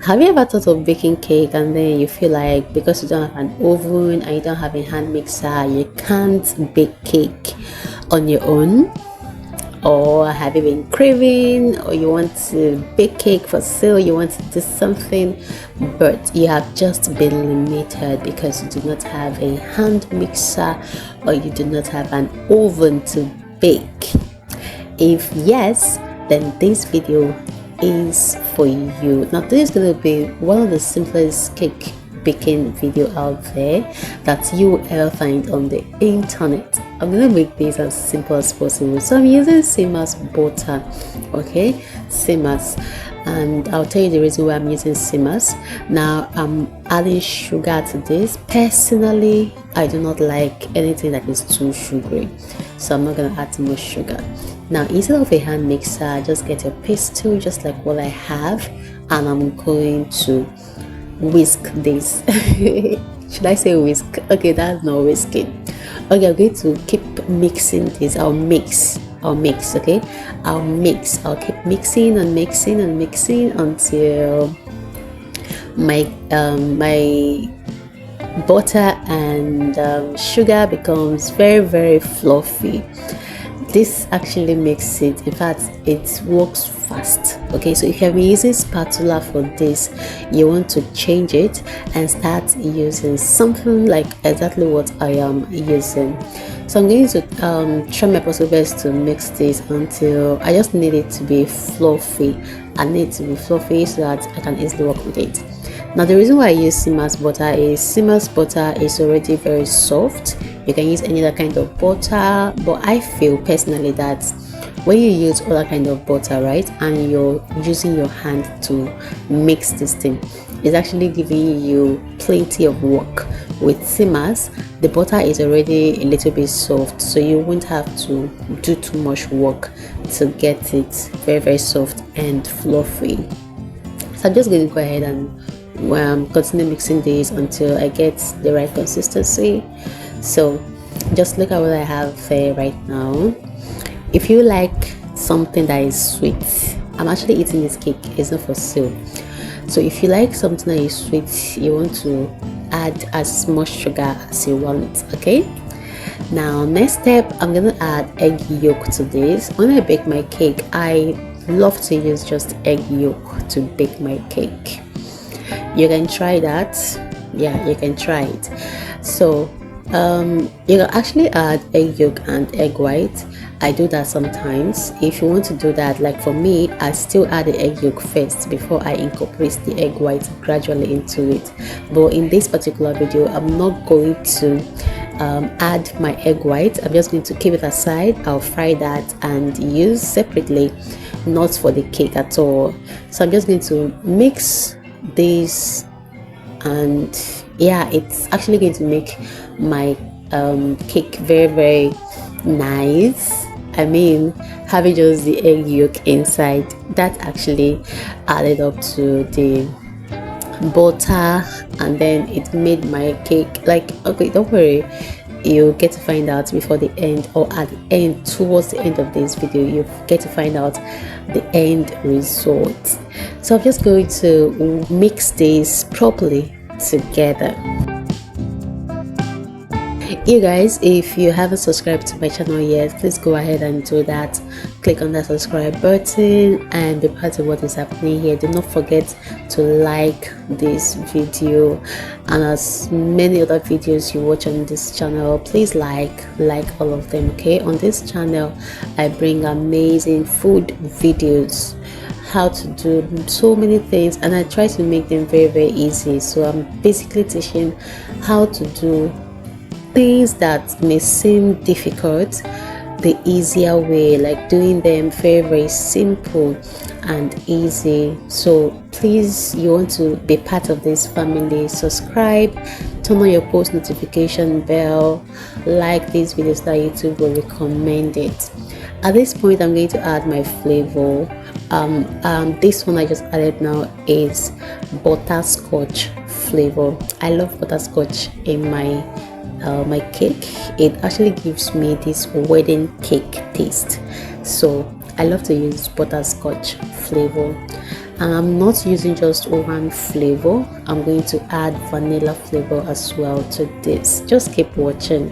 Have you ever thought of baking cake and then you feel like because you don't have an oven and you don't have a hand mixer, you can't bake cake on your own? Or have you been craving, or you want to bake cake for sale, you want to do something, but you have just been limited because you do not have a hand mixer or you do not have an oven to bake? If yes, then this video is for you. Now this is going to be one of the simplest cake baking video out there that you will ever find on the internet. I'm gonna make this as simple as possible. So I'm using Simas butter, okay, Simas, and I'll tell you the reason why I'm using Simas. Now I'm adding sugar to this. Personally, I do not like anything that is too sugary, so I'm not gonna add too much sugar. Now instead of a hand mixer, just get a pestle just like what I have, and I'm going to whisk this. Should I say whisk? Okay, that's not whisking. Okay, I'm going to keep mixing this. I'll mix, okay, I'll keep mixing and mixing and mixing until my my butter and sugar becomes very fluffy. This actually makes it, in fact, it works fast. Okay, so if you've been using spatula for this, you want to change it and start using something like exactly what I am using. So I'm going to try my possible best to mix this until I just need it to be fluffy. I need it to be fluffy so that I can easily work with it. Now the reason why I use Simas butter is already very soft. You can use any other kind of butter, but I feel personally that when you use other kind of butter, right, and you're using your hand to mix this thing, it's actually giving you plenty of work. With Simas, the butter is already a little bit soft, so you won't have to do too much work to get it very soft and fluffy. So I'm just going to go ahead and continue mixing this until I get the right consistency. So just look at what I have there right now. If you like something that is sweet, I'm actually eating this cake, it's not for sale. So if you like something that is sweet, you want to add as much sugar as you want. Okay, now next step, I'm gonna add egg yolk to this. When I bake my cake, I love to use just egg yolk to bake my cake. You can try that. Yeah, you can try it. So you can actually add egg yolk and egg white. I do that sometimes. If you want to do that, like for me, I still add the egg yolk first before I incorporate the egg white gradually into it. But in this particular video, I'm not going to add my egg white. I'm just going to keep it aside. I'll fry that and use separately, not for the cake at all. So I'm just going to mix this, and yeah, it's actually going to make my cake very nice. I mean, having just the egg yolk inside, that actually added up to the butter, and then it made my cake like, okay, don't worry, you get to find out before the end, or at the end, towards the end of this video, you get to find out the end result. So I'm just going to mix this properly together. You guys, if you haven't subscribed to my channel yet, please go ahead and do that. Click on that subscribe button and be part of what is happening here. Do not forget to like this video, and as many other videos you watch on this channel, please like all of them. Okay, on this channel I bring amazing food videos, how to do so many things, and I try to make them very easy. So I'm basically teaching how to do things that may seem difficult the easier way, like doing them very simple and easy. So please, you want to be part of this family, subscribe, turn on your post notification bell, like these videos that YouTube will recommend it. At this point, I'm going to add my flavor. This one I just added now is butterscotch flavor. I love butterscotch in my my cake. It actually gives me this wedding cake taste, so I love to use butterscotch flavor. And I'm not using just one flavor, I'm going to add vanilla flavor as well to this. Just keep watching.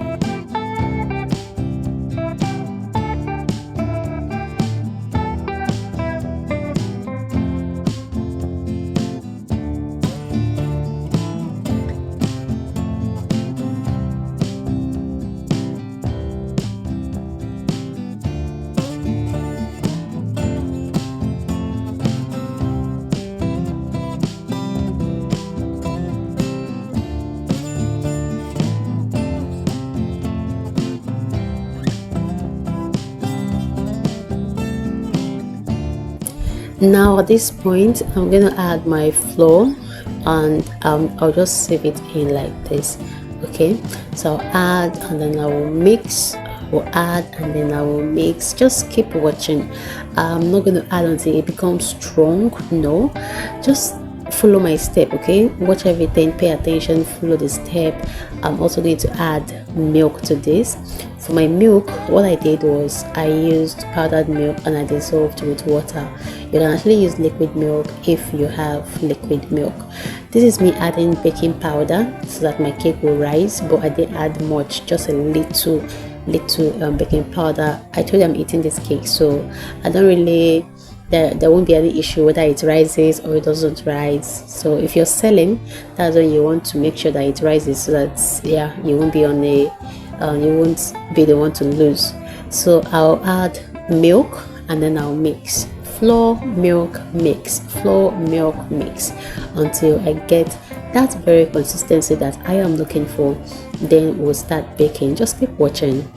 Now at this point, I'm going to add my flour, and I'll just sieve it in like this. Okay, so I'll add and then I will mix. I will add and then I will mix. Just keep watching. I'm not going to add until it becomes strong. No, just follow my step. Okay, watch everything, pay attention, follow the step. I'm also going to add milk to this. For my milk, what I did was I used powdered milk and I dissolved with water. You can actually use liquid milk if you have liquid milk. This is me adding baking powder so that my cake will rise, but I didn't add much, just a little baking powder. I told you I'm eating this cake, so I don't really, there won't be any issue whether it rises or it doesn't rise. So if you're selling, that's when you want to make sure that it rises, so that yeah, you won't be on a you won't be the one to lose. So I'll add milk and then I'll mix. Flour, milk, mix. Flour, milk, mix until I get that very consistency that I am looking for. Then we'll start baking. Just keep watching.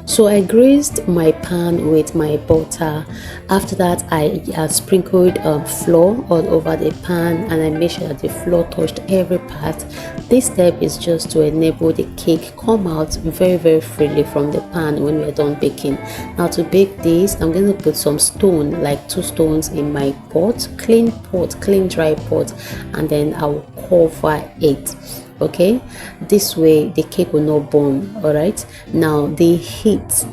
So I greased my pan with my butter. After that, I sprinkled flour all over the pan, and I made sure that the flour touched every part. This step is just to enable the cake come out very freely from the pan when we're done baking. Now to bake this, I'm going to put some stone, like 2 stones, in my pot, clean dry pot, and then I will cover it. Okay, this way the cake will not burn. All right, now the heat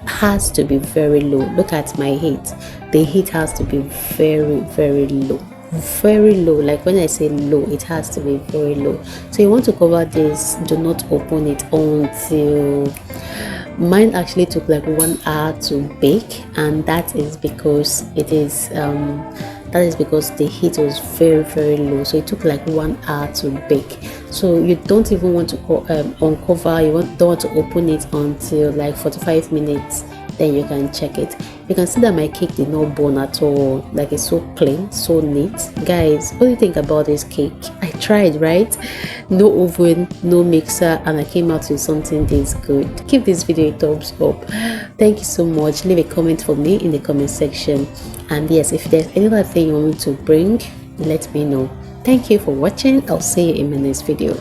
has to be very low. Look at my heat. The heat has to be very low. very low. Like when I say low, it has to be very low. So you want to cover this, do not open it until mine actually took like 1 hour to bake, and that is because the heat was very low, so it took like 1 hour to bake. So you don't even want to uncover, don't want to open it until like 45 minutes, then you can check it. You can see that my cake did not burn at all. Like, it's so clean, so neat. Guys, what do you think about this cake? I tried, right? No oven, no mixer, and I came out with something this good. Give this video a thumbs up. Thank you so much. Leave a comment for me in the comment section, and yes, if there's any other thing you want me to bring, let me know. Thank you for watching. I'll see you in my next video.